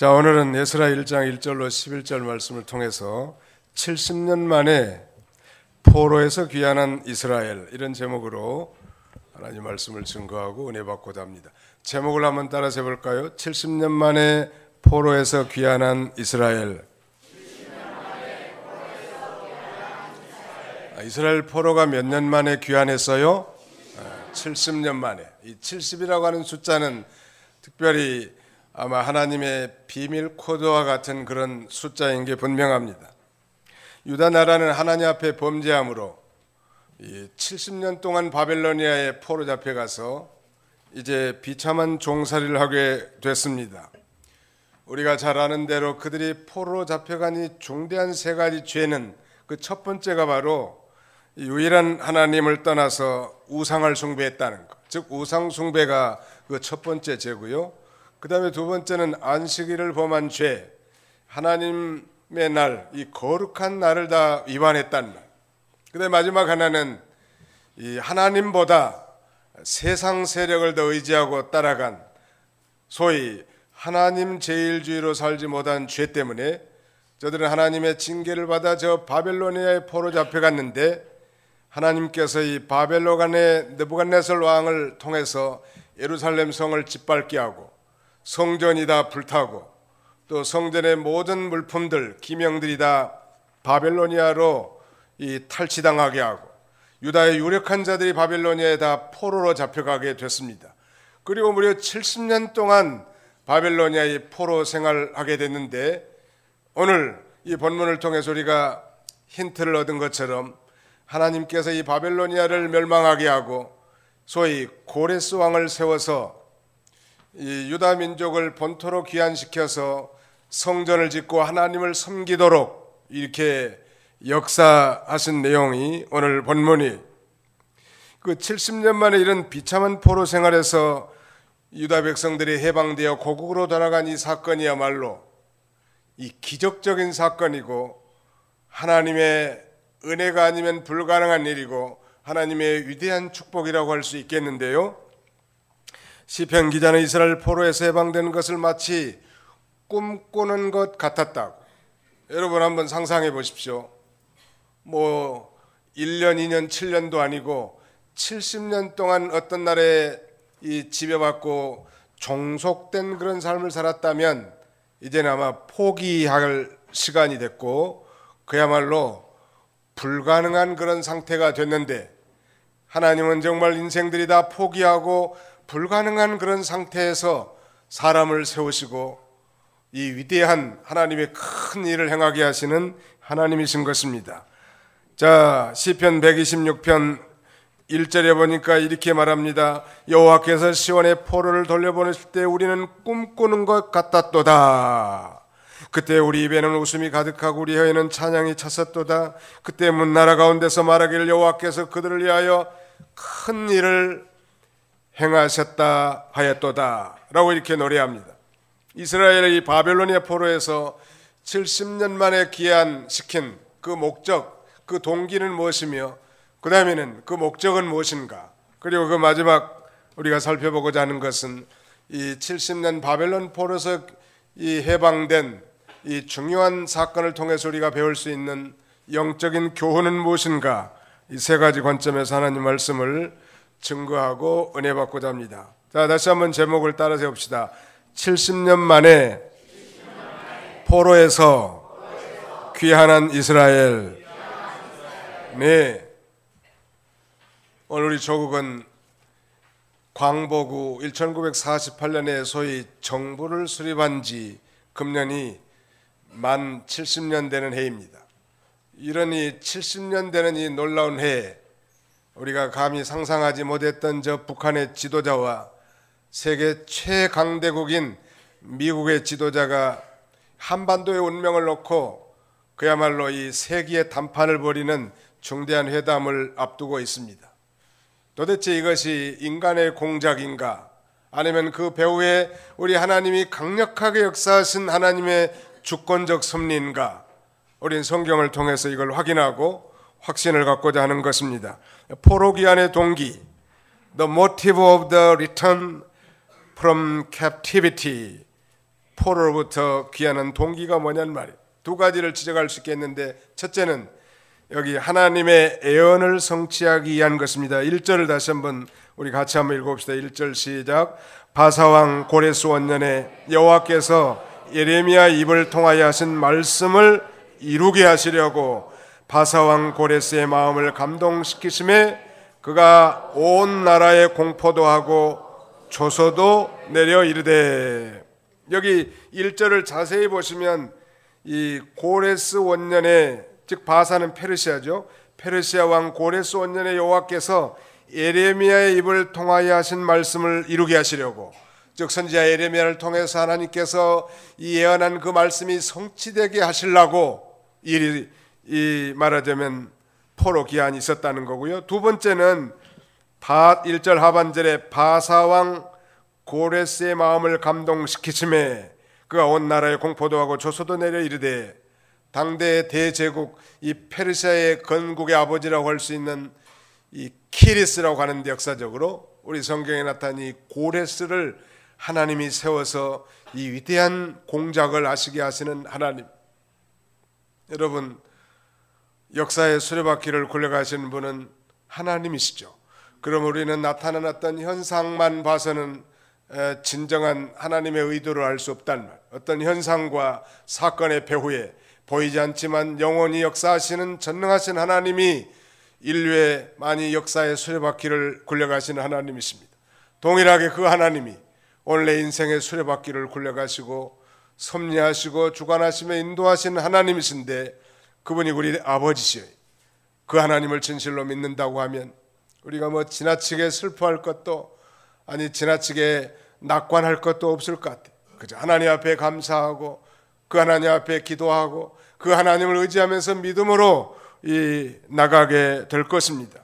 자, 오늘은 에스라 1장 1절로 11절 말씀을 통해서 70년 만에 포로에서 귀환한 이스라엘, 이런 제목으로 하나님 말씀을 증거하고 은혜 받고자 합니다. 제목을 한번 따라서 해볼까요? 70년 만에 포로에서 귀환한 이스라엘. 이스라엘 포로가 몇 년 만에 귀환했어요? 70년 만에. 이 70이라고 하는 숫자는 특별히 아마 하나님의 비밀 코드와 같은 그런 숫자인 게 분명합니다. 유다 나라는 하나님 앞에 범죄함으로 이 70년 동안 바벨로니아에 포로 잡혀가서 이제 비참한 종살이를 하게 됐습니다. 우리가 잘 아는 대로 그들이 포로로 잡혀간 이 중대한 세 가지 죄는 그 첫 번째가 바로 유일한 하나님을 떠나서 우상을 숭배했다는 것, 즉 우상 숭배가 그 첫 번째 죄고요. 그 다음에 두 번째는 안식일을 범한 죄, 하나님의 날, 이 거룩한 날을 다 위반했다는 말. 그 다음에 마지막 하나는 이 하나님보다 세상 세력을 더 의지하고 따라간 소위 하나님 제일주의로 살지 못한 죄 때문에 저들은 하나님의 징계를 받아 저 바벨로니아에 포로 잡혀갔는데, 하나님께서 이 바벨론의 느부갓네살 왕을 통해서 예루살렘 성을 짓밟게 하고 성전이 다 불타고 또 성전의 모든 물품들, 기명들이 다 바벨로니아로 이 탈취당하게 하고 유다의 유력한 자들이 바벨로니아에 다 포로로 잡혀가게 됐습니다. 그리고 무려 70년 동안 바벨로니아의 포로 생활하게 됐는데, 오늘 이 본문을 통해서 우리가 힌트를 얻은 것처럼 하나님께서 이 바벨로니아를 멸망하게 하고 소위 고레스 왕을 세워서 이 유다 민족을 본토로 귀환시켜서 성전을 짓고 하나님을 섬기도록 이렇게 역사하신 내용이 오늘 본문이, 그 70년 만에 이런 비참한 포로 생활에서 유다 백성들이 해방되어 고국으로 돌아간 이 사건이야말로 이 기적적인 사건이고 하나님의 은혜가 아니면 불가능한 일이고 하나님의 위대한 축복이라고 할 수 있겠는데요. 시편 기자는 이스라엘 포로에서 해방되는 것을 마치 꿈꾸는 것 같았다고. 여러분 한번 상상해 보십시오. 뭐 1년, 2년, 7년도 아니고 70년 동안 어떤 날에 이 지배받고 종속된 그런 삶을 살았다면 이제는 아마 포기할 시간이 됐고 그야말로 불가능한 그런 상태가 됐는데, 하나님은 정말 인생들이 다 포기하고 불가능한 그런 상태에서 사람을 세우시고 이 위대한 하나님의 큰 일을 행하게 하시는 하나님이신 것입니다. 자, 시편 126편 1절에 보니까 이렇게 말합니다. 여호와께서 시온의 포로를 돌려보내실 때 우리는 꿈꾸는 것 같았도다. 그때 우리 입에는 웃음이 가득하고 우리 혀에는 찬양이 찼었도다. 그때 문나라 가운데서 말하기를 여호와께서 그들을 위하여 큰 일을 행하셨다 하였도다 라고 이렇게 노래합니다. 이스라엘의 바벨로니아 포로에서 70년 만에 귀환시킨 그 목적, 그 동기는 무엇이며 그 다음에는 그 목적은 무엇인가, 그리고 그 마지막 우리가 살펴보고자 하는 것은 이 70년 바벨론 포로에서 이 해방된 이 중요한 사건을 통해서 우리가 배울 수 있는 영적인 교훈은 무엇인가, 이 세 가지 관점에서 하나님 말씀을 증거하고 은혜 받고자 합니다. 자, 다시 한번 제목을 따라 세웁시다. 70년 만에 포로에서 귀환한 이스라엘. 네, 오늘 우리 조국은 광복후 1948년에 소위 정부를 수립한 지 금년이 만 70년 되는 해입니다. 이런 이 70년 되는 이 놀라운 해에 우리가 감히 상상하지 못했던 저 북한의 지도자와 세계 최강대국인 미국의 지도자가 한반도의 운명을 놓고 그야말로 이 세기의 담판을 벌이는 중대한 회담을 앞두고 있습니다. 도대체 이것이 인간의 공작인가, 아니면 그 배후에 우리 하나님이 강력하게 역사하신 하나님의 주권적 섭리인가, 우린 성경을 통해서 이걸 확인하고 확신을 갖고자 하는 것입니다. 포로 귀환의 동기, the motive of the return from captivity, 포로로부터 귀환한 동기가 뭐냐는 말이에요. 두 가지를 지적할 수 있겠는데, 첫째는 여기 하나님의 애언을 성취하기 위한 것입니다. 1절을 다시 한번 우리 같이 한번 읽어봅시다. 1절 시작. 바사왕 고레스 원년에 여호와께서 예레미야 입을 통하여 하신 말씀을 이루게 하시려고 바사왕 고레스의 마음을 감동시키심에 그가 온 나라에 공포도 하고 조서도 내려 이르되. 여기 1절을 자세히 보시면 이 고레스 원년에, 즉 바사는 페르시아죠. 페르시아 왕 고레스 원년에 여호와께서 예레미야의 입을 통하여 하신 말씀을 이루게 하시려고, 즉 선지자 예레미야를 통해서 하나님께서 이 예언한 그 말씀이 성취되게 하시려고 이 말하자면 포로 기한이 있었다는 거고요. 두 번째는 1절 하반절에 바사왕 고레스의 마음을 감동시키심에 그가 온 나라에 공포도 하고 조서도 내려 이르되. 당대의 대제국 이 페르시아의 건국의 아버지라고 할 수 있는 이 키리스라고 하는데, 역사적으로 우리 성경에 나타난 이 고레스를 하나님이 세워서 이 위대한 공작을 하시게 하시는 하나님. 여러분, 역사의 수레바퀴를 굴려가시는 분은 하나님이시죠. 그럼 우리는 나타난 어떤 현상만 봐서는 진정한 하나님의 의도를 알 수 없다는 말. 어떤 현상과 사건의 배후에 보이지 않지만 영원히 역사하시는 전능하신 하나님이 인류의 많이 역사의 수레바퀴를 굴려가시는 하나님이십니다. 동일하게 그 하나님이 오늘 내 인생의 수레바퀴를 굴려가시고 섭리하시고 주관하시며 인도하시는 하나님이신데, 그분이 우리 아버지시여요. 그 하나님을 진실로 믿는다고 하면 우리가 뭐 지나치게 슬퍼할 것도 아니 지나치게 낙관할 것도 없을 것 같아요. 그저 하나님 앞에 감사하고 그 하나님 앞에 기도하고 그 하나님을 의지하면서 믿음으로 나가게 될 것입니다.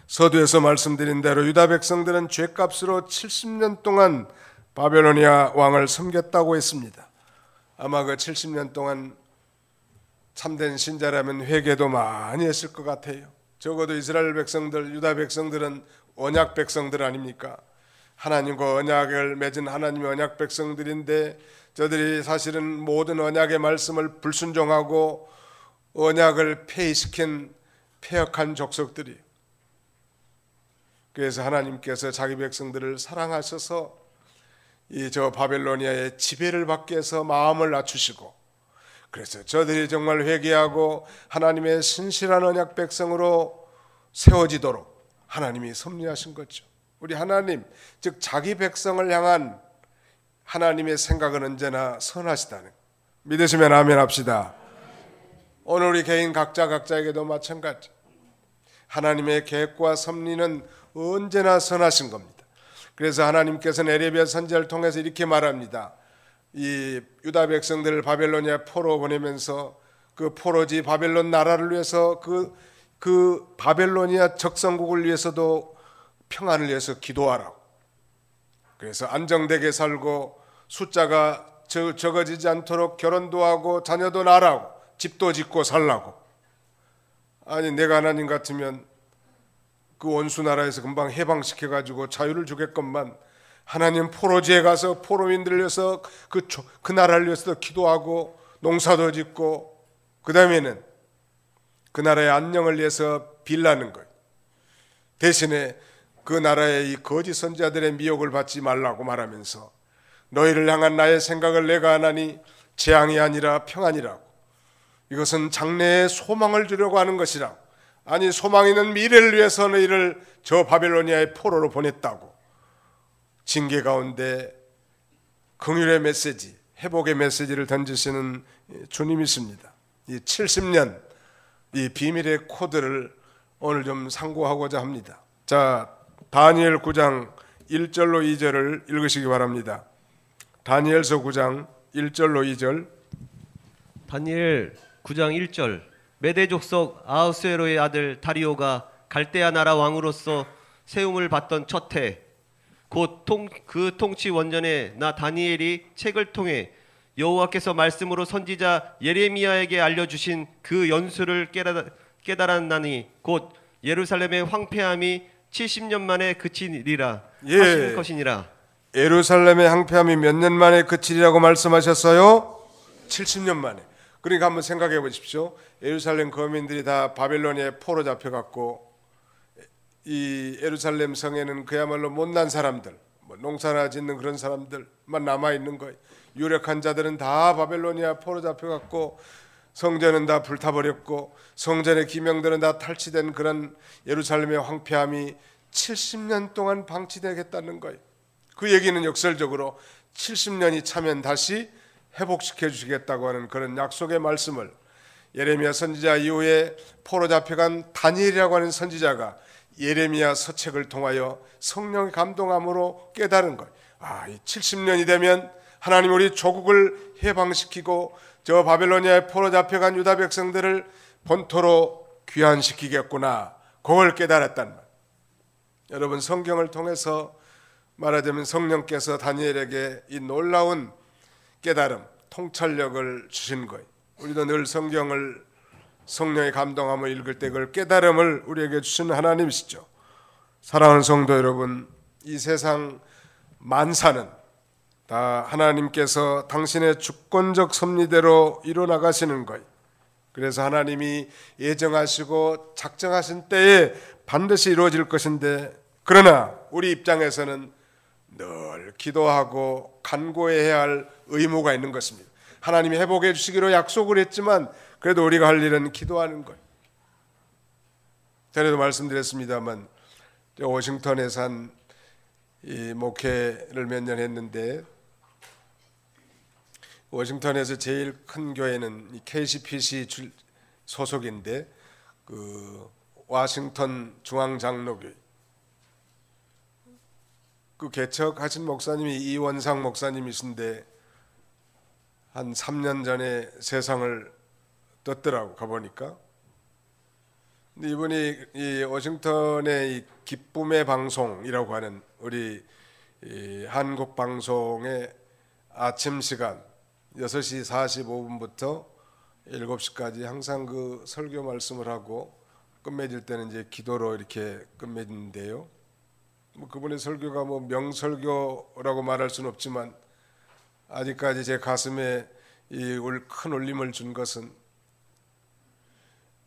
서두에서 말씀드린 대로 유다 백성들은 죄값으로 70년 동안 바벨로니아 왕을 섬겼다고 했습니다. 아마 그 70년 동안 참된 신자라면 회개도 많이 했을 것 같아요. 적어도 이스라엘 백성들, 유다 백성들은 언약 백성들 아닙니까? 하나님과 언약을 맺은 하나님의 언약 백성들인데, 저들이 사실은 모든 언약의 말씀을 불순종하고 언약을 폐위시킨 폐역한 족속들이. 그래서 하나님께서 자기 백성들을 사랑하셔서 저 바벨로니아의 지배를 받게 해서 마음을 낮추시고, 그래서 저들이 정말 회개하고 하나님의 신실한 언약 백성으로 세워지도록 하나님이 섭리하신 거죠. 우리 하나님, 즉 자기 백성을 향한 하나님의 생각은 언제나 선하시다는, 믿으시면 아멘 합시다. 오늘 우리 개인 각자에게도 마찬가지. 하나님의 계획과 섭리는 언제나 선하신 겁니다. 그래서 하나님께서는 에레미야 선지자를 통해서 이렇게 말합니다. 이 유다 백성들을 바벨로니아 포로 보내면서 그 포로지 바벨론 나라를 위해서 그 바벨로니아 적성국을 위해서도 평안을 위해서 기도하라고. 그래서 안정되게 살고 숫자가 적어지지 않도록 결혼도 하고 자녀도 낳으라고, 집도 짓고 살라고. 아니 내가 하나님 같으면 그 원수 나라에서 금방 해방시켜가지고 자유를 주겠건만, 하나님 포로지에 가서 포로민들을 위해서 그 나라를 위해서도 기도하고 농사도 짓고 그 다음에는 그 나라의 안녕을 위해서 빌라는 거예요. 대신에 그 나라의 이 거짓 선지자들의 미혹을 받지 말라고 말하면서 너희를 향한 나의 생각을 내가 하나니 재앙이 아니라 평안이라고. 이것은 장래에 소망을 주려고 하는 것이라고. 아니 소망 있는 미래를 위해서 너희를 저 바벨로니아의 포로로 보냈다고. 징계 가운데 긍휼의 메시지, 회복의 메시지를 던지시는 주님이십니다. 이 70년 이 비밀의 코드를 오늘 좀 상고하고자 합니다. 자, 다니엘 9장 1절로 2절을 읽으시기 바랍니다. 다니엘서 9장 1절로 2절. 다니엘 9장 1절. 메대 족속 아하수에로의 아들 다리오가 갈대아 나라 왕으로서 세움을 받던 첫 해, 곧 그 통치 원전에 나 다니엘이 책을 통해 여호와께서 말씀으로 선지자 예레미야에게 알려주신 그 연수를 깨달았나니 곧 예루살렘의 황폐함이 70년 만에 그치리라 하시는 것이니라. 예루살렘의 항폐함이 몇 년 만에 그치리라고 말씀하셨어요? 70년 만에. 그러니까 한번 생각해 보십시오. 예루살렘 거민들이 다 바벨론에 포로 잡혀갔고, 이 예루살렘 성에는 그야말로 못난 사람들, 농사나 짓는 그런 사람들만 남아있는 거예요. 유력한 자들은 다 바벨로니아 포로 잡혀갔고, 성전은 다 불타버렸고, 성전의 기명들은 다 탈취된 그런 예루살렘의 황폐함이 70년 동안 방치되겠다는 거예요. 그 얘기는 역설적으로 70년이 차면 다시 회복시켜 주시겠다고 하는 그런 약속의 말씀을 예레미야 선지자 이후에 포로 잡혀간 다니엘이라고 하는 선지자가 예레미야 서책을 통하여 성령의 감동함으로 깨달은 거예요. 이 70년이 되면 하나님 우리 조국을 해방시키고 저 바벨로니아에 포로 잡혀간 유다 백성들을 본토로 귀환시키겠구나. 그걸 깨달았단 말. 여러분, 성경을 통해서 말하자면 성령께서 다니엘에게 이 놀라운 깨달음, 통찰력을 주신 거예요. 우리도 늘 성경을 성령의 감동함을 읽을 때 그걸 깨달음을 우리에게 주시는 하나님이시죠. 사랑하는 성도 여러분, 이 세상 만사는 다 하나님께서 당신의 주권적 섭리대로 이루어나가시는 거예요. 그래서 하나님이 예정하시고 작정하신 때에 반드시 이루어질 것인데, 그러나 우리 입장에서는 늘 기도하고 간구해야 할 의무가 있는 것입니다. 하나님이 회복해 주시기로 약속을 했지만 그래도 우리가 할 일은 기도하는 거예요. 전에도 말씀드렸습니다만 워싱턴에서 한 이 목회를 몇 년 했는데, 워싱턴에서 제일 큰 교회는 이 KCPC 소속인데 그 워싱턴 중앙장로교회, 그 개척하신 목사님이 이원상 목사님이신데 한 3년 전에 세상을 떴더라고 가보니까. 근데 이분이 이 워싱턴의 이 기쁨의 방송이라고 하는 우리 이 한국 방송의 아침 시간 6시 45분부터 7시까지 항상 그 설교 말씀을 하고 끝맺을 때는 이제 기도로 이렇게 끝맺는데요. 뭐 그분의 설교가 뭐 명설교라고 말할 수는 없지만 아직까지 제 가슴에 이 큰 울림을 준 것은,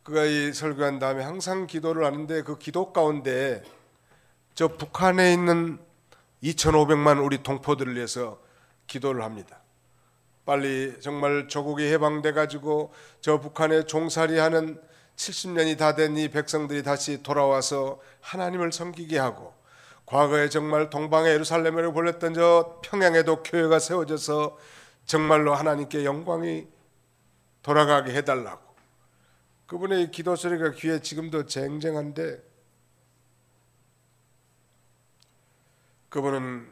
그가 이 설교한 다음에 항상 기도를 하는데 그 기도 가운데 저 북한에 있는 2,500만 우리 동포들을 위해서 기도를 합니다. 빨리 정말 조국이 해방돼 가지고 저 북한에 종살이하는 70년이 다 된 이 백성들이 다시 돌아와서 하나님을 섬기게 하고, 과거에 정말 동방의 예루살렘으로 불렸던 저 평양에도 교회가 세워져서 정말로 하나님께 영광이 돌아가게 해달라고. 그분의 기도 소리가 귀에 지금도 쟁쟁한데, 그분은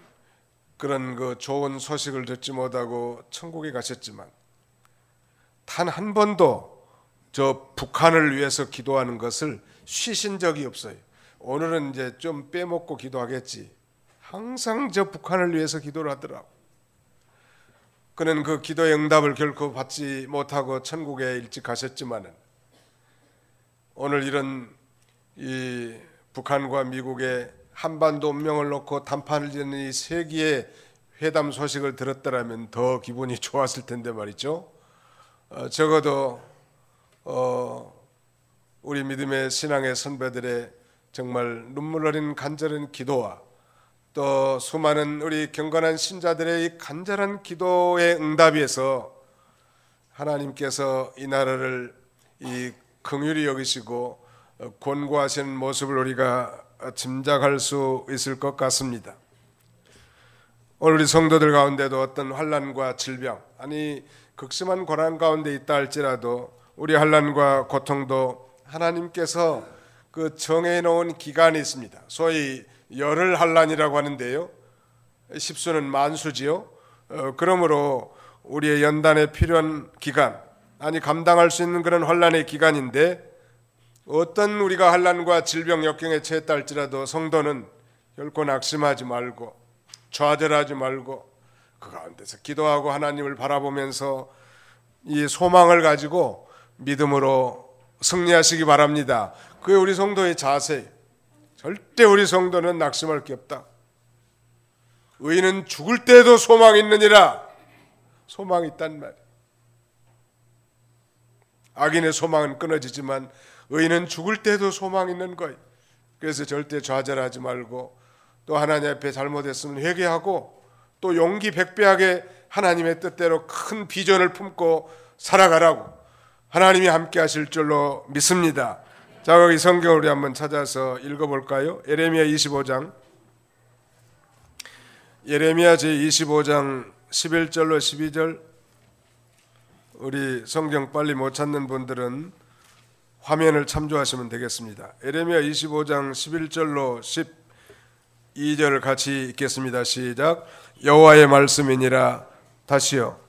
그런 그 좋은 소식을 듣지 못하고 천국에 가셨지만 단 한 번도 저 북한을 위해서 기도하는 것을 쉬신 적이 없어요. 오늘은 이제 좀 빼먹고 기도하겠지. 항상 저 북한을 위해서 기도를 하더라고. 그는 그 기도의 응답을 결코 받지 못하고 천국에 일찍 가셨지만은, 오늘 이런 이 북한과 미국의 한반도 운명을 놓고 담판을 짓는 이 세기의 회담 소식을 들었더라면 더 기분이 좋았을 텐데 말이죠. 적어도 우리 믿음의 신앙의 선배들의 정말 눈물 어린 간절한 기도와 또 수많은 우리 경건한 신자들의 이 간절한 기도의 응답에서 하나님께서 이 나라를 이 긍휼히 여기시고 권고하시는 모습을 우리가 짐작할 수 있을 것 같습니다. 오늘 우리 성도들 가운데도 어떤 환난과 질병, 아니 극심한 고난 가운데 있다 할지라도 우리 환난과 고통도 하나님께서 그 정해 놓은 기간이 있습니다. 소위 열흘 환난이라고 하는데요, 십수는 만수지요. 그러므로 우리의 연단에 필요한 기간, 아니 감당할 수 있는 그런 환난의 기간인데, 어떤 우리가 환난과 질병 역경에 처했다 할지라도 성도는 결코 낙심하지 말고 좌절하지 말고 그 가운데서 기도하고 하나님을 바라보면서 이 소망을 가지고 믿음으로 승리하시기 바랍니다. 그게 우리 성도의 자세. 절대 우리 성도는 낙심할 게 없다. 의인은 죽을 때도 소망이 있느니라. 소망이 있단 말이에요. 악인의 소망은 끊어지지만 의인은 죽을 때도 소망이 있는 거예요. 그래서 절대 좌절하지 말고 또 하나님 앞에 잘못했으면 회개하고 또 용기 백배하게 하나님의 뜻대로 큰 비전을 품고 살아가라고 하나님이 함께 하실 줄로 믿습니다. 자, 거기 성경을 우리 한번 찾아서 읽어볼까요? 예레미야 25장 예레미야 제25장 11절로 12절. 우리 성경 빨리 못 찾는 분들은 화면을 참조하시면 되겠습니다. 예레미야 25장 11절로 12절 같이 읽겠습니다. 시작. 여호와의 말씀이니라. 다시요.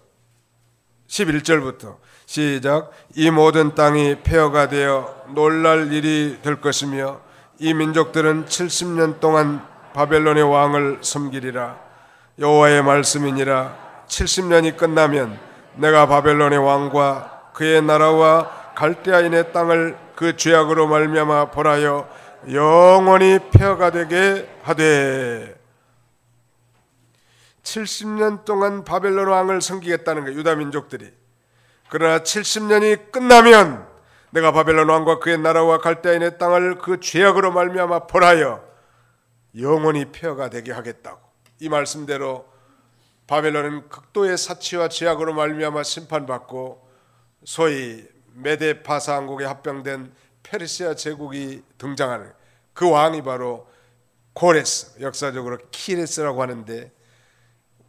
11절부터 시작. 이 모든 땅이 폐허가 되어 놀랄 일이 될 것이며 이 민족들은 70년 동안 바벨론의 왕을 섬기리라. 여호와의 말씀이니라. 70년이 끝나면 내가 바벨론의 왕과 그의 나라와 갈대아인의 땅을 그 죄악으로 말미암아 벌하여 영원히 폐허가 되게 하되. 70년 동안 바벨론 왕을 섬기겠다는 거예요, 유다 민족들이. 그러나 70년이 끝나면 내가 바벨론 왕과 그의 나라와 갈대아인의 땅을 그 죄악으로 말미암아 벌하여 영원히 폐허가 되게 하겠다고. 이 말씀대로 바벨론은 극도의 사치와 죄악으로 말미암아 심판받고 소위 메데 파사 왕국에 합병된 페르시아 제국이 등장하는, 그 왕이 바로 고레스, 역사적으로 키레스라고 하는데,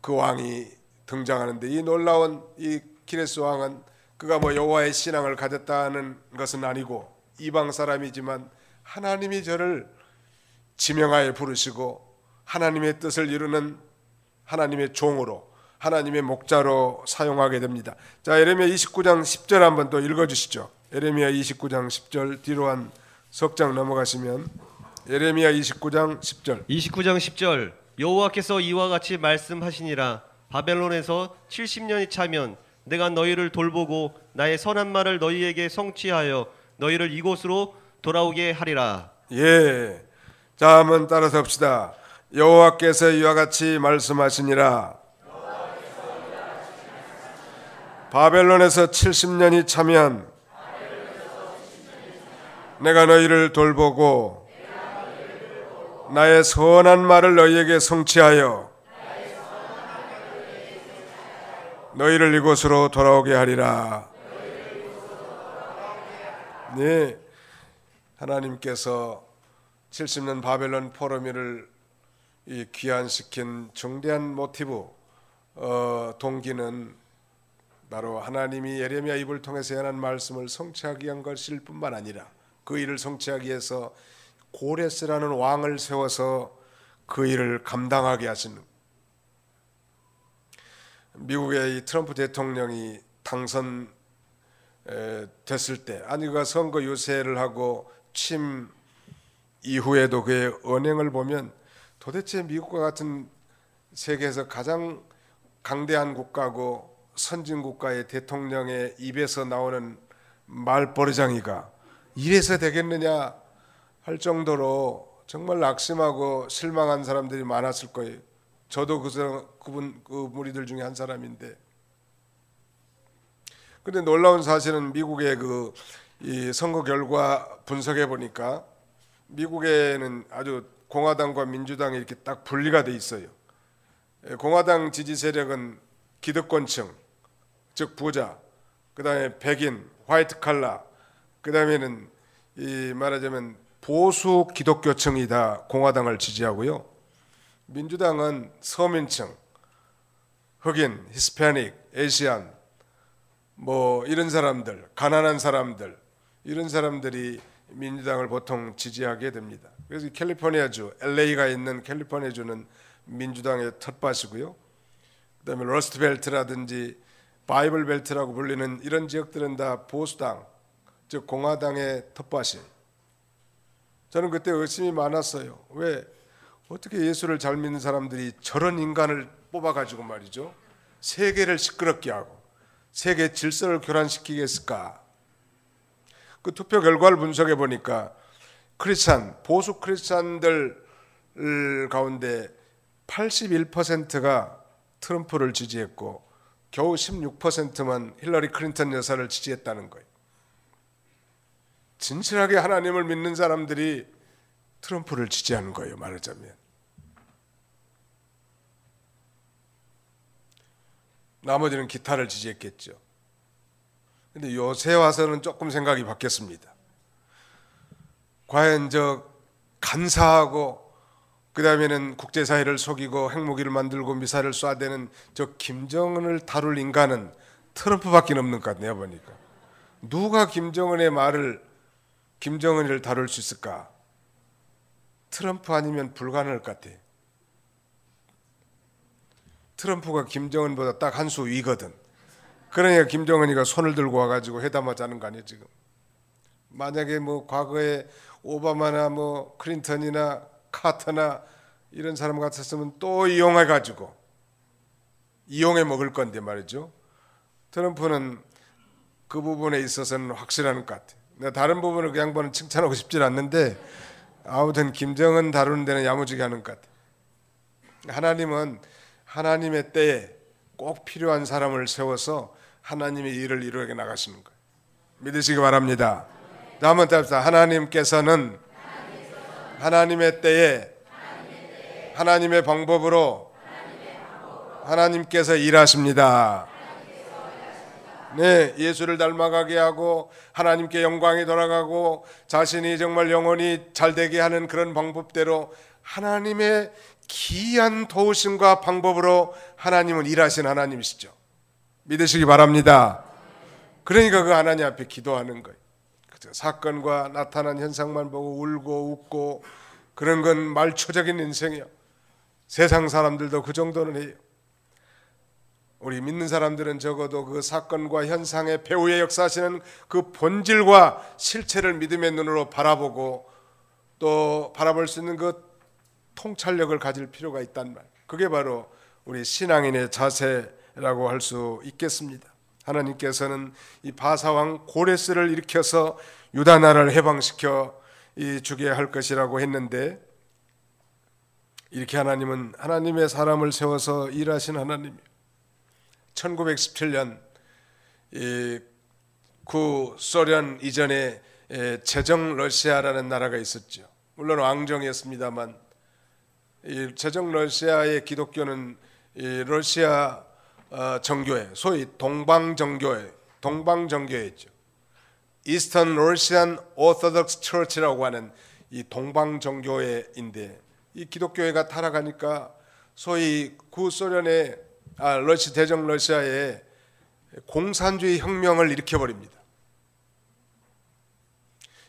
그 왕이 등장하는데, 이 놀라운 이 키레스 왕은 그가 뭐 여호와의 신앙을 가졌다는 것은 아니고 이방 사람이지만 하나님이 저를 지명하여 부르시고 하나님의 뜻을 이루는 하나님의 종으로, 하나님의 목자로 사용하게 됩니다. 자, 예레미야 29장 10절 한번 또 읽어주시죠. 예레미야 29장 10절 뒤로 한 석 장 넘어가시면 예레미야 29장 10절. 29장 10절. 여호와께서 이와 같이 말씀하시니라. 바벨론에서 70년이 차면 내가 너희를 돌보고 나의 선한 말을 너희에게 성취하여 너희를 이곳으로 돌아오게 하리라. 예. 자, 한번 따라서 합시다. 여호와께서 이와 같이 말씀하시니라. 바벨론에서 70년이 차면 내가 너희를 돌보고 나의 선한 말을 너희에게 성취하여 너희를 이곳으로 돌아오게 하리라. 네, 하나님께서 70년 바벨론 포로미를 귀환시킨 중대한 모티브, 동기는 바로 하나님이 예레미야 입을 통해서 전한 말씀을 성취하기 위한 것일 뿐만 아니라 그 일을 성취하기 위해서 고레스라는 왕을 세워서 그 일을 감당하게 하시는. 미국의 이 트럼프 대통령이 당선 됐을 때, 아니 그가 선거 유세를 하고 취임 이후에도 그의 언행을 보면 도대체 미국과 같은 세계에서 가장 강대한 국가고 선진국가의 대통령의 입에서 나오는 말버르장이가 이래서 되겠느냐 할 정도로 정말 낙심하고 실망한 사람들이 많았을 거예요. 저도 그 무리들 중에 한 사람인데, 근데 놀라운 사실은 미국의 이 선거 결과 분석해 보니까 미국에는 아주 공화당과 민주당이 이렇게 딱 분리가 돼 있어요. 공화당 지지 세력은 기득권층, 즉 부자, 그다음에 백인, 화이트 칼라, 그다음에는 이 말하자면 보수 기독교층이 다 공화당을 지지하고요. 민주당은 서민층, 흑인, 히스패닉, 에시안, 뭐 이런 사람들, 가난한 사람들, 이런 사람들이 민주당을 보통 지지하게 됩니다. 그래서 캘리포니아주, LA가 있는 캘리포니아주는 민주당의 텃밭이고요. 그다음에 러스트벨트라든지 바이블 벨트라고 불리는 이런 지역들은 다 보수당, 즉 공화당의 텃밭이에요. 저는 그때 의심이 많았어요. 왜 어떻게 예수를 잘 믿는 사람들이 저런 인간을 뽑아가지고 말이죠, 세계를 시끄럽게 하고 세계 질서를 교란시키게 했을까? 그 투표 결과를 분석해 보니까 크리스찬, 보수 크리스찬들 가운데 81%가 트럼프를 지지했고 겨우 16%만 힐러리 클린턴 여사를 지지했다는 거예요. 진실하게 하나님을 믿는 사람들이 트럼프를 지지하는 거예요, 말하자면. 나머지는 기타를 지지했겠죠. 근데 요새 와서는 조금 생각이 바뀌었습니다. 과연 저 간사하고 그 다음에는 국제사회를 속이고 핵무기를 만들고 미사일을 쏴대는 저 김정은을 다룰 인간은 트럼프밖에 없는 것 같네요, 보니까. 누가 김정은을 다룰 수 있을까? 트럼프 아니면 불가능할 것 같아. 트럼프가 김정은보다 딱 한 수 위거든. 그러니까 김정은이가 손을 들고 와가지고 회담하자는 거 아니에요, 지금. 만약에 뭐 과거에 오바마나 뭐 클린턴이나 카터나 이런 사람 같았으면 또 이용해 먹을 건데 말이죠. 트럼프는 그 부분에 있어서는 확실한 것 같아요. 내가 다른 부분을 그 양반은 칭찬하고 싶진 않는데 아무튼 김정은 다루는 데는 야무지게 하는 것 같아요. 하나님은 하나님의 때에 꼭 필요한 사람을 세워서 하나님의 일을 이루게 나가시는 거예요. 믿으시기 바랍니다. 자, 한번 답시다. 하나님께서는 하나님의 때에 하나님의 방법으로 하나님께서 일하십니다. 네, 예수를 닮아가게 하고 하나님께 영광이 돌아가고 자신이 정말 영원히 잘되게 하는 그런 방법대로 하나님의 기이한 도우심과 방법으로 하나님은 일하신 하나님이시죠. 믿으시기 바랍니다. 그러니까 그 하나님 앞에 기도하는 거예요. 사건과 나타난 현상만 보고 울고 웃고 그런 건 말초적인 인생이요. 세상 사람들도 그 정도는 해요. 우리 믿는 사람들은 적어도 그 사건과 현상의 배후에 역사하시는 그 본질과 실체를 믿음의 눈으로 바라보고 또 바라볼 수 있는 그 통찰력을 가질 필요가 있단 말. 그게 바로 우리 신앙인의 자세라고 할 수 있겠습니다. 하나님께서는 이 바사왕 고레스를 일으켜서 유다 나라를 해방시켜 주게 할 것이라고 했는데 이렇게 하나님은 하나님의 사람을 세워서 일하신 하나님이에요. 1917년 구소련 이전에 제정 러시아라는 나라가 있었죠. 물론 왕정이었습니다만 이 제정 러시아의 기독교는 이 러시아 정교회, 소위 동방정교회였죠. Eastern Russian Orthodox Church라고 하는 이 동방정교회인데 이 기독교회가 타락하니까 소위 구소련의 대정 러시아에 공산주의 혁명을 일으켜버립니다.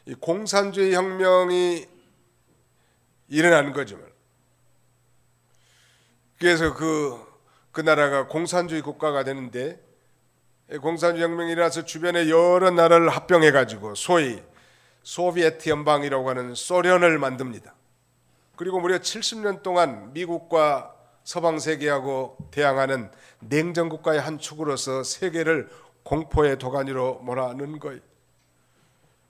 이 공산주의 혁명이 일어나는 거죠. 그래서 그 나라가 공산주의 국가가 되는데 공산주의 혁명이 일어나서 주변에 여러 나라를 합병해가지고 소위 소비에트 연방이라고 하는 소련을 만듭니다. 그리고 무려 70년 동안 미국과 서방 세계하고 대항하는 냉전국가의 한 축으로서 세계를 공포의 도가니로 몰아넣은 거예요.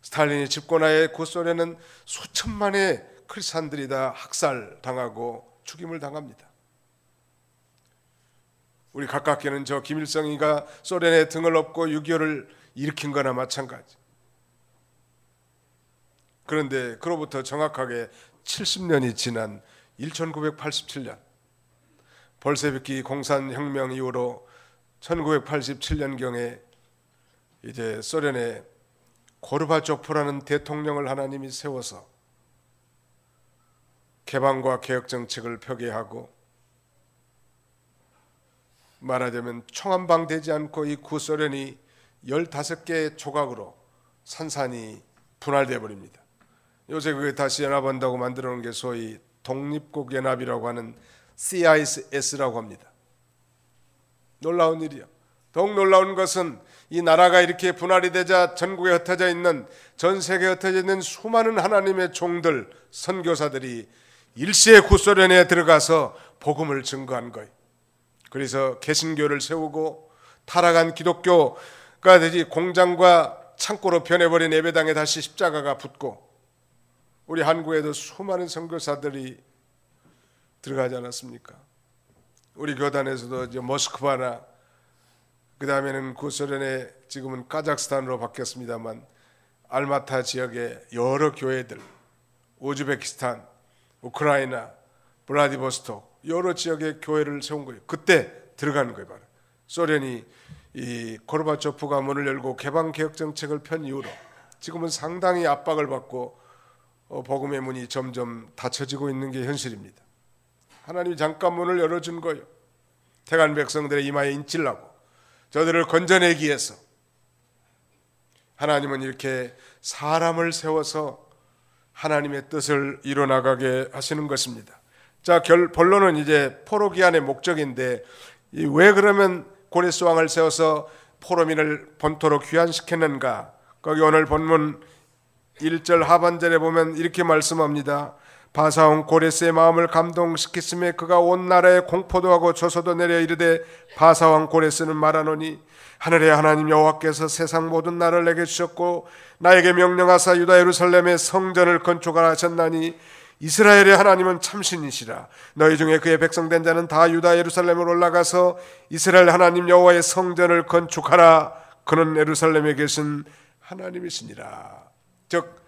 스탈린이 집권하에 구소련은 수천만의 크리스찬들이 다 학살당하고 죽임을 당합니다. 우리 가깝게는 저 김일성이가 소련의 등을 업고 6.25를 일으킨 거나 마찬가지. 그런데 그로부터 정확하게 70년이 지난 1987년 볼셰비키 공산혁명 이후로 1987년경에 이제 소련의 고르바초프라는 대통령을 하나님이 세워서 개방과 개혁 정책을 표기하고 말하자면 총 한 방 되지 않고 이 구소련이 15개의 조각으로 산산이 분할되어 버립니다. 요새 그게 다시 연합한다고 만들어 놓은 게 소위 독립국 연합이라고 하는 CIS라고 합니다. 놀라운 일이요. 더욱 놀라운 것은 이 나라가 이렇게 분할이 되자 전국에 흩어져 있는 전 세계에 흩어져 있는 수많은 하나님의 종들, 선교사들이 일시에 구소련에 들어가서 복음을 증거한 거예요. 그래서 개신교를 세우고 타락한 기독교가 되지 공장과 창고로 변해버린 예배당에 다시 십자가가 붙고 우리 한국에도 수많은 선교사들이 들어가지 않았습니까? 우리 교단에서도 이제 모스크바나 그 다음에는 구소련의 지금은 카자흐스탄으로 바뀌었습니다만 알마타 지역의 여러 교회들, 우즈베키스탄, 우크라이나, 블라디보스톡 여러 지역의 교회를 세운 거예요. 그때 들어가는 거예요. 바로 소련이 이 고르바초프가 문을 열고 개방 개혁 정책을 편 이후로 지금은 상당히 압박을 받고 복음의 문이 점점 닫혀지고 있는 게 현실입니다. 하나님이 잠깐 문을 열어준 거예요. 택한 백성들의 이마에 인질라고 저들을 건져내기 위해서 하나님은 이렇게 사람을 세워서 하나님의 뜻을 이뤄나가게 하시는 것입니다. 자, 본론은 이제 포로기한의 목적인데 왜 그러면 고레스 왕을 세워서 포로민을 본토로 귀환시켰는가? 거기 오늘 본문 1절 하반절에 보면 이렇게 말씀합니다. 바사온 고레스의 마음을 감동시켰음에 그가 온 나라에 공포도 하고 조소도 내려 이르되 바사왕 고레스는 말하노니 하늘의 하나님 여호와께서 세상 모든 나라를 내게 주셨고 나에게 명령하사 유다 예루살렘의 성전을 건축하라 하셨나니 이스라엘의 하나님은 참신이시라. 너희 중에 그의 백성된 자는 다 유다 예루살렘으로 올라가서 이스라엘 하나님 여호와의 성전을 건축하라. 그는 예루살렘에 계신 하나님이시니라. 즉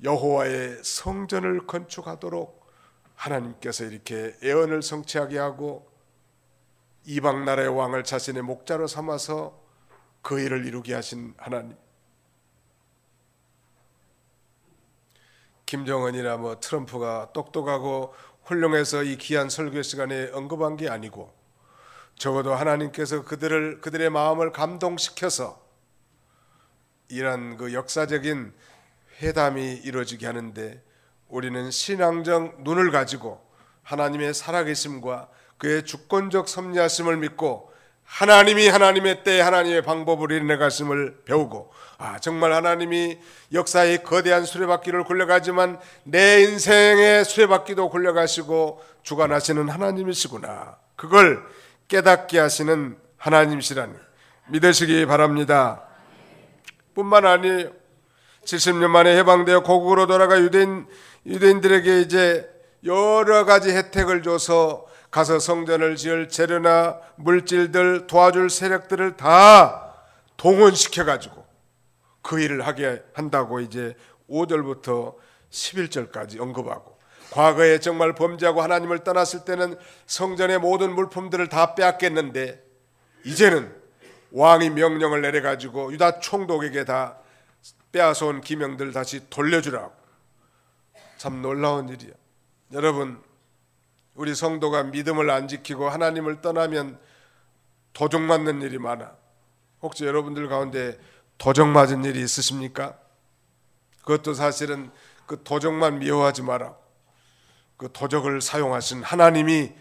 여호와의 성전을 건축하도록 하나님께서 이렇게 예언을 성취하게 하고 이방 나라의 왕을 자신의 목자로 삼아서 그 일을 이루게 하신 하나님. 김정은이나 트럼프가 똑똑하고 훌륭해서 이 귀한 설교 시간에 언급한 게 아니고 적어도 하나님께서 그들의 마음을 감동시켜서 이런 그 역사적인 회담이 이루어지게 하는데 우리는 신앙적 눈을 가지고 하나님의 살아계심과 그의 주권적 섭리하심을 믿고 하나님이 하나님의 때에 하나님의 방법으로 이뤄내가심을 배우고 정말 하나님이 역사의 거대한 수레바퀴를 굴려가지만 내 인생의 수레바퀴도 굴려가시고 주관하시는 하나님이시구나. 그걸 깨닫게 하시는 하나님이시라니 믿으시기 바랍니다. 뿐만 아니에요. 70년 만에 해방되어 고국으로 돌아가 유대인들에게 이제 여러 가지 혜택을 줘서 가서 성전을 지을 재료나 물질들 도와줄 세력들을 다 동원시켜가지고 그 일을 하게 한다고 이제 5절부터 11절까지 언급하고 과거에 정말 범죄하고 하나님을 떠났을 때는 성전의 모든 물품들을 다 빼앗겼는데 이제는 왕이 명령을 내려가지고 유다 총독에게 다 빼앗아온 기명들 다시 돌려주라고. 참 놀라운 일이야. 여러분, 우리 성도가 믿음을 안 지키고 하나님을 떠나면 도적 맞는 일이 많아. 혹시 여러분들 가운데 도적 맞은 일이 있으십니까? 그것도 사실은 그 도적만 미워하지 마라. 그 도적을 사용하신 하나님이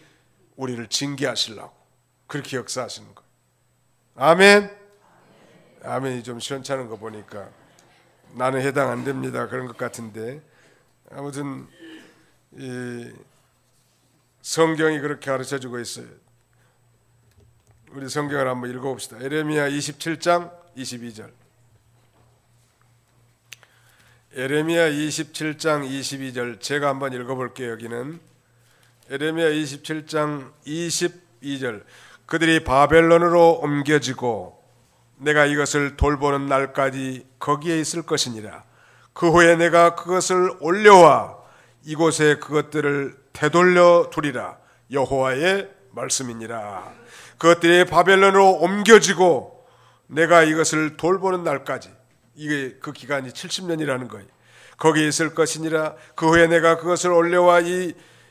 우리를 징계하시려고 그렇게 역사하시는 거예요. 아멘. 아멘이 좀 시원찮은 거 보니까 나는 해당 안 됩니다 그런 것 같은데 아무튼 이 성경이 그렇게 가르쳐주고 있어요. 우리 성경을 한번 읽어봅시다. 예레미야 27장 22절. 예레미야 27장 22절 제가 한번 읽어볼게요. 여기는 예레미야 27장 22절. 그들이 바벨론으로 옮겨지고 내가 이것을 돌보는 날까지 거기에 있을 것이니라. 그 후에 내가 그것을 올려와 이곳에 그것들을 되돌려 두리라. 여호와의 말씀이니라. 그것들이 바벨론으로 옮겨지고 내가 이것을 돌보는 날까지, 이게 그 기간이 70년이라는 거예요. 거기에 있을 것이니라. 그 후에 내가 그것을 올려와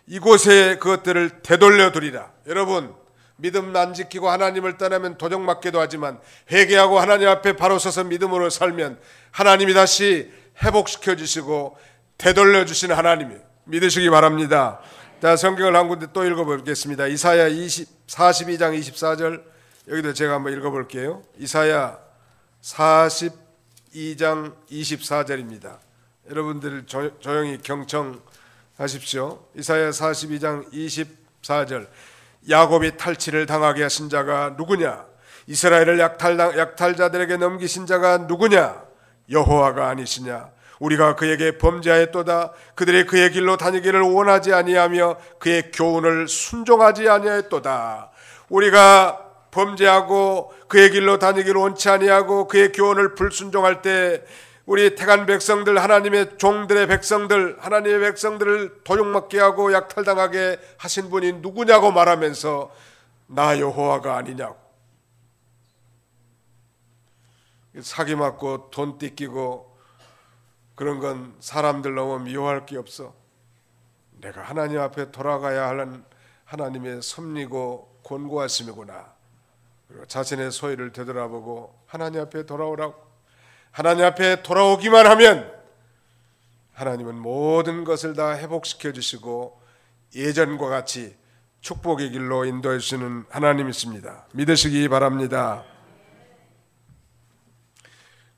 이곳에 그것들을 되돌려 두리라. 여러분, 믿음 안 지키고 하나님을 떠나면 도적 맞기도 하지만 회개하고 하나님 앞에 바로 서서 믿음으로 살면 하나님이 다시 회복시켜 주시고 되돌려 주시는 하나님이에요. 믿으시기 바랍니다. 자, 성경을 한 군데 또 읽어보겠습니다. 이사야 42장 24절 여기도 제가 한번 읽어볼게요. 이사야 42장 24절입니다. 여러분들 조용히 경청하십시오. 이사야 42장 24절. 야곱이 탈취를 당하게 하신 자가 누구냐? 이스라엘을 약탈자들에게 넘기신 자가 누구냐? 여호와가 아니시냐? 우리가 그에게 범죄하였도다. 그들이 그의 길로 다니기를 원하지 아니하며 그의 교훈을 순종하지 아니하였도다. 우리가 범죄하고 그의 길로 다니기를 원치 아니하고 그의 교훈을 불순종할 때 우리 택한 백성들, 하나님의 종들의 백성들, 하나님의 백성들을 도용맞게 하고 약탈당하게 하신 분이 누구냐고 말하면서 나 여호와가 아니냐고. 사기 맞고 돈 띠끼고 그런 건 사람들 너무 미워할 게 없어. 내가 하나님 앞에 돌아가야 하는 하나님의 섭리고 권고하심이구나. 그리고 자신의 소유를 되돌아보고 하나님 앞에 돌아오라고. 하나님 앞에 돌아오기만 하면 하나님은 모든 것을 다 회복시켜 주시고 예전과 같이 축복의 길로 인도해 주시는 하나님이십니다. 믿으시기 바랍니다.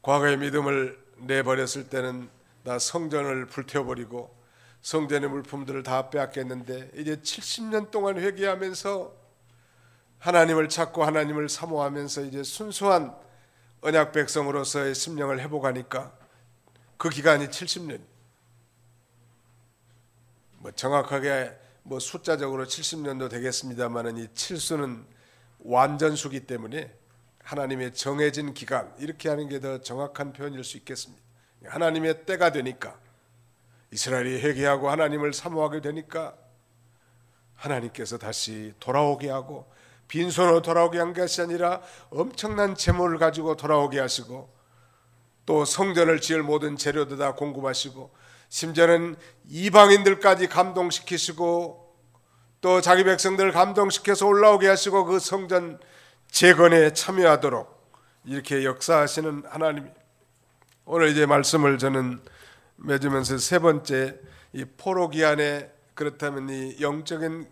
과거의 믿음을 내버렸을 때는 나 성전을 불태워버리고 성전의 물품들을 다 빼앗겼는데 이제 70년 동안 회개하면서 하나님을 찾고 하나님을 사모하면서 이제 순수한 언약 백성으로서의 심령을 회복하니까 그 기간이 70년. 정확하게 숫자적으로 70년도 되겠습니다만은 이 7수는 완전수기 때문에 하나님의 정해진 기간, 이렇게 하는 게 더 정확한 표현일 수 있겠습니다. 하나님의 때가 되니까 이스라엘이 회개하고 하나님을 사모하게 되니까 하나님께서 다시 돌아오게 하고 빈손으로 돌아오게 한 것이 아니라 엄청난 재물을 가지고 돌아오게 하시고 또 성전을 지을 모든 재료도 다 공급하시고 심지어는 이방인들까지 감동시키시고 또 자기 백성들을 감동시켜서 올라오게 하시고 그 성전 재건에 참여하도록 이렇게 역사하시는 하나님. 오늘 이제 말씀을 저는 맺으면서 세 번째, 이 포로기한에 그렇다면 이 영적인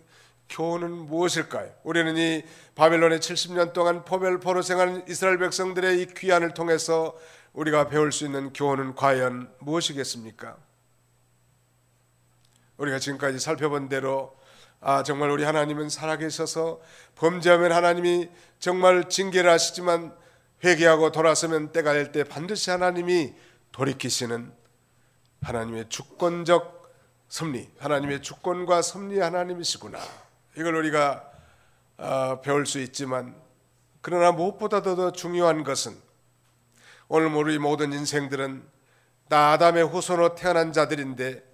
교훈은 무엇일까요? 우리는 이 바벨론의 70년 동안 포로 생활한 이스라엘 백성들의 이 귀환을 통해서 우리가 배울 수 있는 교훈은 과연 무엇이겠습니까? 우리가 지금까지 살펴본 대로 정말 우리 하나님은 살아계셔서 범죄하면 하나님이 정말 징계를 하시지만 회개하고 돌아서면 때가 될 때 반드시 하나님이 돌이키시는 하나님의 주권적 섭리, 하나님의 주권과 섭리의 하나님이시구나. 이걸 우리가 배울 수 있지만 그러나 무엇보다도 더 중요한 것은 오늘 우리 모든 인생들은 다 아담의 후손으로 태어난 자들인데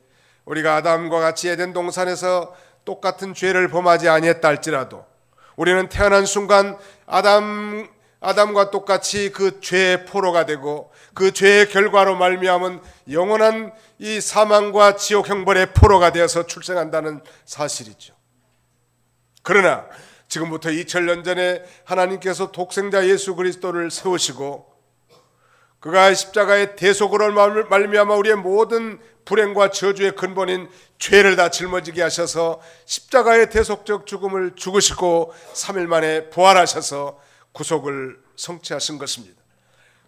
우리가 아담과 같이 에덴 동산에서 똑같은 죄를 범하지 아니했다 할지라도 우리는 태어난 순간 아담과 똑같이 그 죄의 포로가 되고 그 죄의 결과로 말미암은 영원한 이 사망과 지옥 형벌의 포로가 되어서 출생한다는 사실이죠. 그러나 지금부터 2000년 전에 하나님께서 독생자 예수 그리스도를 세우시고 그가 십자가의 대속으로 말미암아 우리의 모든 불행과 저주의 근본인 죄를 다 짊어지게 하셔서 십자가의 대속적 죽음을 죽으시고 3일 만에 부활하셔서 구속을 성취하신 것입니다.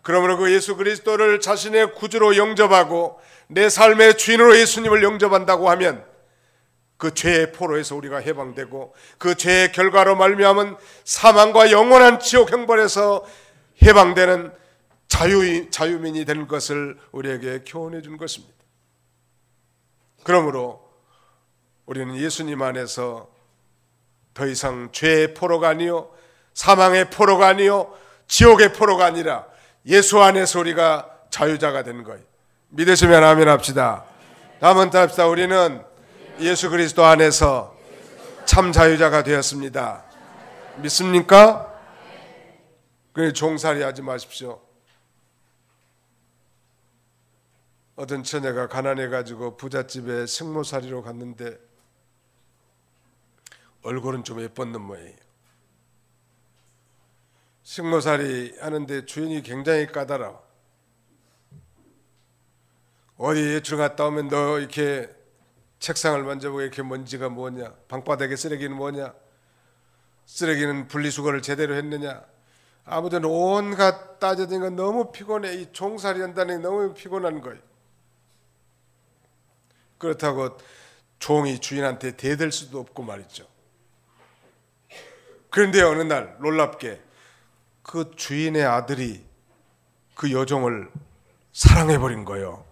그러므로 그 예수 그리스도를 자신의 구주로 영접하고 내 삶의 주인으로 예수님을 영접한다고 하면 그 죄의 포로에서 우리가 해방되고 그 죄의 결과로 말미암은 사망과 영원한 지옥 형벌에서 해방되는 자유민이 되는 것을 우리에게 교훈해 준 것입니다. 그러므로 우리는 예수님 안에서 더 이상 죄의 포로가 아니요 사망의 포로가 아니요 지옥의 포로가 아니라 예수 안에서 우리가 자유자가 된 거예요. 믿으시면 아멘 합시다. 다음은 합시다. 우리는 예수 그리스도 안에서 참 자유자가 되었습니다. 믿습니까? 그래 종살이 하지 마십시오. 어떤 처녀가 가난해가지고 부잣집에 식모살이로 갔는데 얼굴은 좀 예뻤는 모양이에요. 식모살이 하는데 주인이 굉장히 까다로워. 어디 외출 갔다 오면 너 이렇게 책상을 만져보고 이렇게 먼지가 뭐냐, 방바닥에 쓰레기는 뭐냐, 쓰레기는 분리수거를 제대로 했느냐, 아무튼 온갖 따져대니까 너무 피곤해. 이 종살이 한다는 게 너무 피곤한 거예요. 그렇다고 종이 주인한테 대들 수도 없고 말이죠. 그런데 어느 날 놀랍게 그 주인의 아들이 그 여종을 사랑해버린 거예요.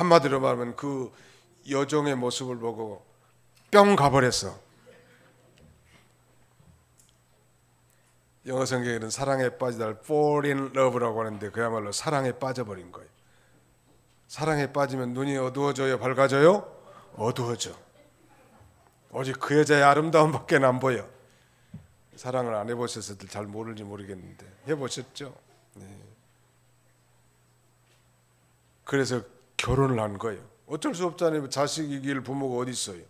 한마디로 말하면 그 여종의 모습을 보고 뿅 가버렸어. 영어 성경에는 사랑에 빠지다를 fall in love라고 하는데 그야말로 사랑에 빠져버린 거예요. 사랑에 빠지면 눈이 어두워져요, 밝아져요? 어두워져. 오직 그 여자의 아름다움밖에 안 보여. 사랑을 안 해보셔서 잘 모를지 모르겠는데 해보셨죠? 네. 그래서 결혼을 한 거예요. 어쩔 수 없잖아요. 자식 이길 부모가 어디 있어요.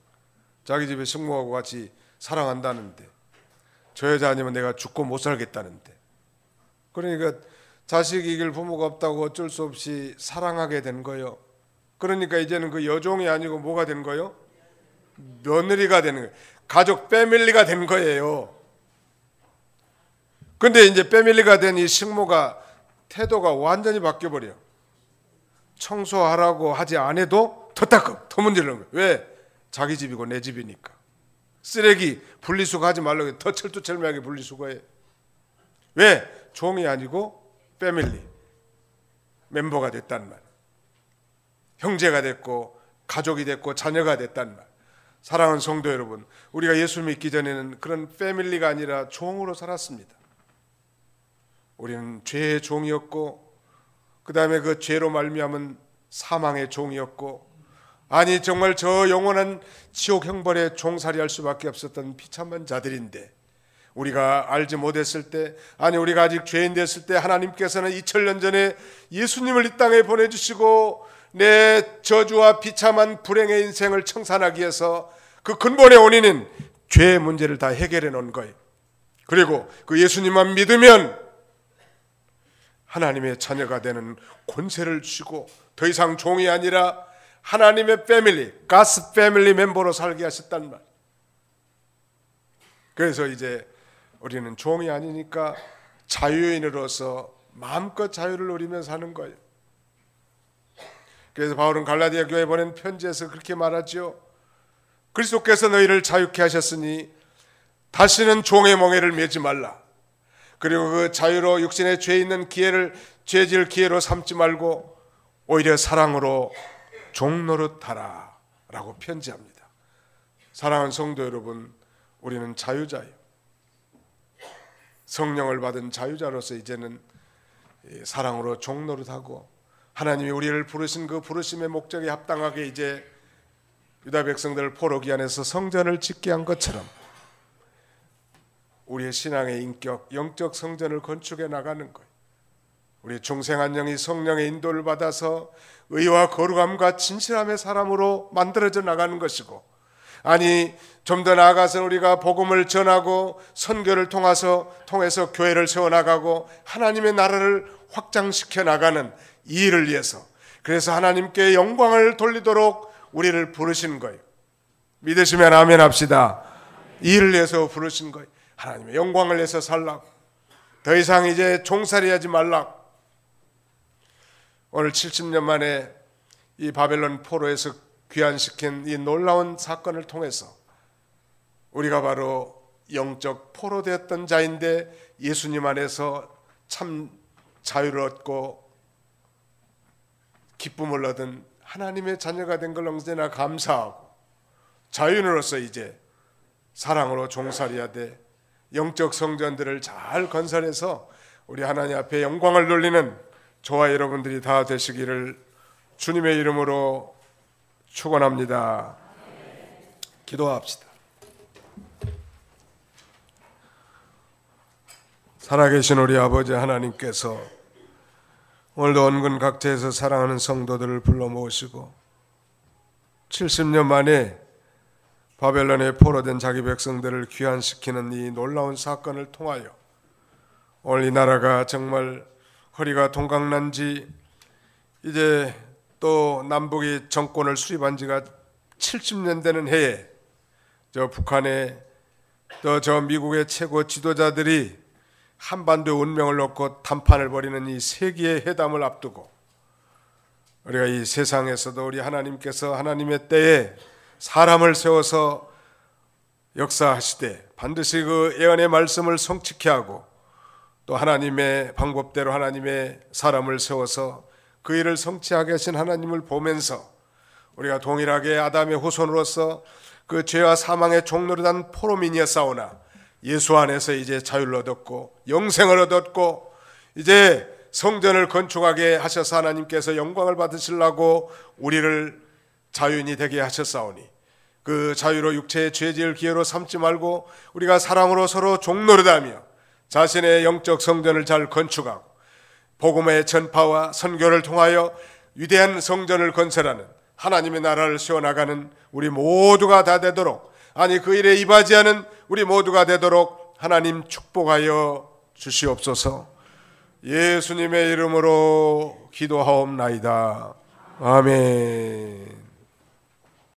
자기 집에 식모하고 같이 사랑한다는데, 저 여자 아니면 내가 죽고 못 살겠다는데. 그러니까 자식 이길 부모가 없다고 어쩔 수 없이 사랑하게 된 거예요. 그러니까 이제는 그 여종이 아니고 뭐가 된 거예요? 며느리가 되는 거예요. 가족 패밀리가 된 거예요. 근데 이제 패밀리가 된 이 식모가 태도가 완전히 바뀌어버려요. 청소하라고 하지 않아도 더 닦음, 더 문지르는 거예요. 왜? 자기 집이고 내 집이니까. 쓰레기 분리수거하지 말라고 더 철두철미하게 분리수거해. 왜? 종이 아니고 패밀리 멤버가 됐단 말. 형제가 됐고 가족이 됐고 자녀가 됐단 말. 사랑하는 성도 여러분, 우리가 예수 믿기 전에는 그런 패밀리가 아니라 종으로 살았습니다. 우리는 죄의 종이었고, 그 다음에 그 죄로 말미암은 사망의 종이었고, 아니 정말 저 영원한 지옥 형벌에 종살이할 수밖에 없었던 비참한 자들인데, 우리가 알지 못했을 때, 아니 우리가 아직 죄인 됐을 때 하나님께서는 2000년 전에 예수님을 이 땅에 보내주시고 내 저주와 비참한 불행의 인생을 청산하기 위해서 그 근본의 원인인 죄의 문제를 다 해결해 놓은 거예요. 그리고 그 예수님만 믿으면 하나님의 자녀가 되는 권세를 주시고 더 이상 종이 아니라 하나님의 패밀리, God's 패밀리 멤버로 살게 하셨단 말. 그래서 이제 우리는 종이 아니니까 자유인으로서 마음껏 자유를 누리며 사는 거예요. 그래서 바울은 갈라디아 교회에 보낸 편지에서 그렇게 말하죠. 그리스도께서 너희를 자유케 하셨으니 다시는 종의 멍에를 매지 말라. 그리고 그 자유로 육신의 죄 있는 기회를 죄질 기회로 삼지 말고 오히려 사랑으로 종노릇하라 라고 편지합니다. 사랑하는 성도 여러분, 우리는 자유자예요. 성령을 받은 자유자로서 이제는 사랑으로 종노릇하고 하나님이 우리를 부르신 그 부르심의 목적에 합당하게 이제 유다 백성들을 포로기 안에서 성전을 짓게 한 것처럼 우리의 신앙의 인격, 영적 성전을 건축해 나가는 거예요. 우리 중생한 영이 성령의 인도를 받아서 의와 거룩함과 진실함의 사람으로 만들어져 나가는 것이고, 아니 좀 더 나아가서 우리가 복음을 전하고 선교를 통해서 교회를 세워나가고 하나님의 나라를 확장시켜 나가는 이 일을 위해서, 그래서 하나님께 영광을 돌리도록 우리를 부르신 거예요. 믿으시면 아멘 합시다. 이 일을 위해서 부르신 거예요. 하나님의 영광을 위해서 살라고. 더 이상 이제 종살이하지 말라고. 오늘 70년 만에 이 바벨론 포로에서 귀환시킨 이 놀라운 사건을 통해서 우리가 바로 영적 포로되었던 자인데 예수님 안에서 참 자유를 얻고 기쁨을 얻은 하나님의 자녀가 된 걸 언제나 감사하고, 자유인으로서 이제 사랑으로 종살이야 돼 영적 성전들을 잘 건설해서 우리 하나님 앞에 영광을 돌리는 저와 여러분들이 다 되시기를 주님의 이름으로 축원합니다. 기도합시다. 살아계신 우리 아버지 하나님께서 오늘도 온근 각지에서 사랑하는 성도들을 불러 모으시고 70년 만에 바벨론에 포로된 자기 백성들을 귀환시키는 이 놀라운 사건을 통하여 오늘 이 나라가 정말 허리가 동강난 지 이제 또 남북이 정권을 수립한 지가 70년 되는 해에 저 북한의 또 저 미국의 최고 지도자들이 한반도의 운명을 놓고 담판을 벌이는 이 세기의 회담을 앞두고 우리가 이 세상에서도 우리 하나님께서 하나님의 때에 사람을 세워서 역사하시되 반드시 그 예언의 말씀을 성취케 하고 또 하나님의 방법대로 하나님의 사람을 세워서 그 일을 성취하게 하신 하나님을 보면서 우리가 동일하게 아담의 후손으로서 그 죄와 사망의 종노릇 한 포로민이었사오나 예수 안에서 이제 자유를 얻었고 영생을 얻었고 이제 성전을 건축하게 하셔서 하나님께서 영광을 받으시려고 우리를 자유인이 되게 하셨사오니 그 자유로 육체의 죄질 기회로 삼지 말고 우리가 사랑으로 서로 종노릇하며 자신의 영적 성전을 잘 건축하고 복음의 전파와 선교를 통하여 위대한 성전을 건설하는 하나님의 나라를 세워나가는 우리 모두가 다 되도록, 아니 그 일에 이바지하는 우리 모두가 되도록 하나님 축복하여 주시옵소서. 예수님의 이름으로 기도하옵나이다. 아멘.